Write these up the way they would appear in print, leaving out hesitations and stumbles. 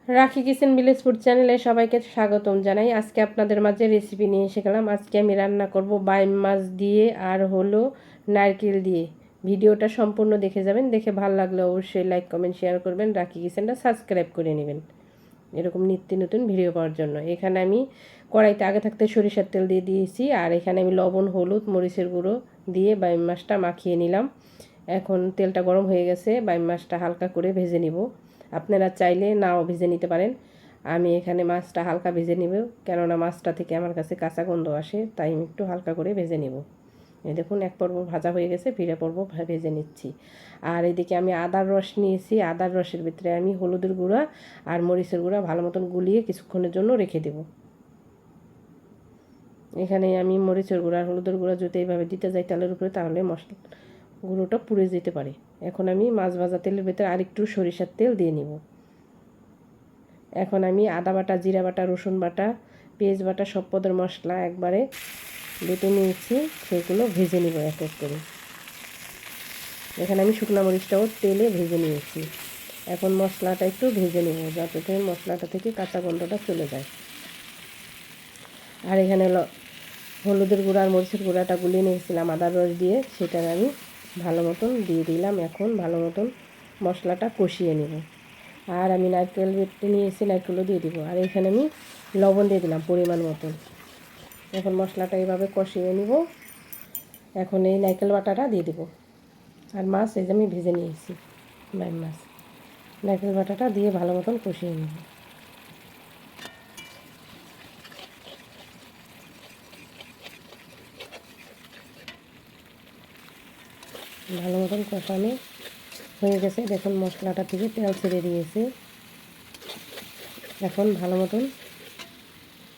রাখি kitchen village food চ্যানেলে সবাইকে স্বাগতম জানাই। আজকে আপনাদের মাঝে রেসিপি নিয়ে এসে গেলাম। আজকে আমি রান্না করব বাইম মাছ দিয়ে আর হলো নারকেল দিয়ে। ভিডিওটা সম্পূর্ণ দেখে যাবেন। দেখে ভালো লাগলে অবশ্যই লাইক কমেন্ট শেয়ার করবেন। রাখি কিচেনটা সাবস্ক্রাইব করে নেবেন এরকম নিত্য নতুন ভিডিও পাওয়ার জন্য। এখানে আমি কড়াইতে আগে থাকতে সরিষার তেল দিয়ে দিয়েছি, আর এখানে আমি লবণ, হলুদ, মরিচের গুঁড়ো দিয়ে বাইম মাছটা মাখিয়ে নিলাম। এখন তেলটা গরম হয়ে গেছে, বাইম মাছটা হালকা করে ভেজে নিব। আপনারা চাইলে নাও ভেজে নিতে পারেন। আমি এখানে মাছটা হালকা ভেজে নিব, কেননা মাছটা থেকে আমার কাছে কাঁচা গন্ধ আসে, তাই আমি একটু হালকা করে ভেজে নিব। এই দেখুন এক পর্ব ভাজা হয়ে গেছে, ফিরে পর্ব ভেজে নিচ্ছি। আর এদিকে আমি আদার রস নিয়েছি। আদার রসের ভিতরে আমি হলুদের গুঁড়া আর মরিচের গুঁড়া ভালো মতন গুলিয়ে কিছুক্ষণের জন্য রেখে দেব। এখানে আমি মরিচের গুঁড়া আর হলুদের গুঁড়া যদি এইভাবে দিতে যাই তেলের উপরে, তাহলে মশলা গুঁড়োটা পুড়ে যেতে পারে। এখন আমি মাছ ভাজা তেলের ভেতরে আরেকটু সরিষার তেল দিয়ে নিব। এখন আমি আদা বাটা, জিরা বাটা, রসুন বাটা, পেঁয়াজ বাটা সব পদের মশলা একবারে বেটে নিয়েছি, সেগুলো ভেজে নিব এক এক করে। এখানে আমি শুকনো মরিচটাও তেলে ভেজে নিয়েছি। এখন মশলাটা একটু ভেজে নেব, যাতে মশলাটা থেকে কাঁচা গন্ধটা চলে যায়। আর এখানে হলুদের গুঁড়া আর মরিচের গুঁড়াটা গুলিয়ে নিয়েছিলাম আদার রস দিয়ে, সেটা আমি ভালো মতন দিয়ে দিলাম। এখন ভালো মতন মশলাটা কষিয়ে নেব। আর আমি নারকেল বেটে নিয়েছি, নারকেলও দিয়ে দিব। আর এখানে আমি লবণ দিয়ে দিলাম পরিমাণ মতন। এখন মশলাটা এইভাবে কষিয়ে নিব। এখন এই নারকেল বাটাটা দিয়ে দিব। আর মাছ এই যে আমি ভেজে নিয়েছি বাইম মাছ, নারকেল বাটাটা দিয়ে ভালো মতন কষিয়ে নেব। ভালো মতন কষানো হয়ে গেছে, দেখুন মশলাটা থেকে তেল ছেড়ে দিয়েছে। এখন ভালো মতন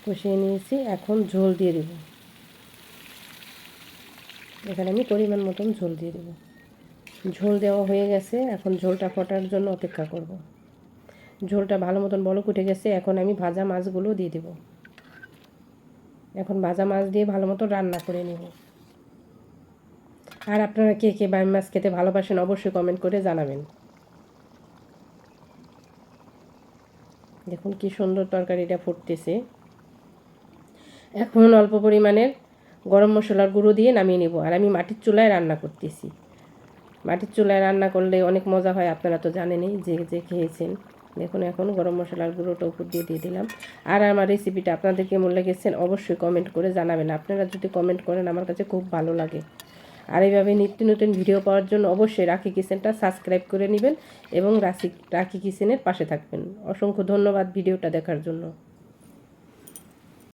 কষিয়ে নিয়েছি, এখন ঝোল দিয়ে দেব। এখানে আমি পরিমাণ মতন ঝোল দিয়ে দেব। ঝোল দেওয়া হয়ে গেছে, এখন ঝোলটা ফোটার জন্য অপেক্ষা করব। ঝোলটা ভালো মতন বলক উঠে গেছে, এখন আমি ভাজা মাছগুলো দিয়ে দেব। এখন ভাজা মাছ দিয়ে ভালো মতো রান্না করে নেব। আর আপনারা কে কে বাইম মাছ খেতে ভালোবাসেন অবশ্যই কমেন্ট করে জানাবেন। দেখুন কি সুন্দর তরকারিটা ফুটতেছে। এখন অল্প পরিমাণের গরম মশলার গুঁড়ো দিয়ে নামিয়ে নেব। আর আমি মাটির চুলায় রান্না করতেছি। মাটির চুলায় রান্না করলে অনেক মজা হয়, আপনারা তো জানেনই, যে যে খেয়েছেন। দেখুন এখন গরম মশলার গুঁড়োটা উপর দিয়ে দিলাম। আর আমার রেসিপিটা আপনাদের কেমন লেগেছেন অবশ্যই কমেন্ট করে জানাবেন। আপনারা যদি কমেন্ট করেন আমার কাছে খুব ভালো লাগে। আর এইভাবে নিত্য নতুন ভিডিও পাওয়ার জন্য অবশ্যই রাখি কিচেনটা সাবস্ক্রাইব করে নেবেন এবং রাখি কিচেনের পাশে থাকবেন। অসংখ্য ধন্যবাদ ভিডিওটা দেখার জন্য।